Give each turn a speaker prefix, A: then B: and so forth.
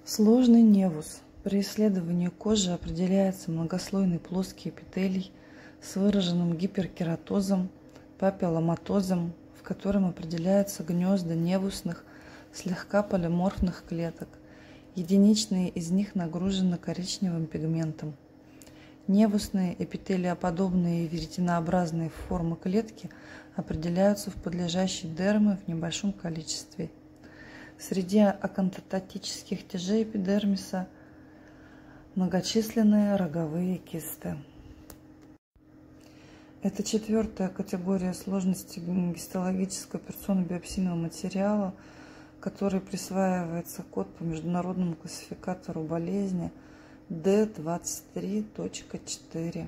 A: Сложный невус. При исследовании кожи определяется многослойный плоский эпителий с выраженным гиперкератозом, папилломатозом, в котором определяются гнезда невусных, слегка полиморфных клеток. Единичные из них нагружены коричневым пигментом. Невусные, эпителиоподобные и веретенообразные формы клетки определяются в подлежащей дерме в небольшом количестве. Среди акантотических тяжей эпидермиса многочисленные роговые кисты. Это четвертая категория сложности гистологического операционно-биопсийного материала, который присваивается код по международному классификатору болезни D23.4.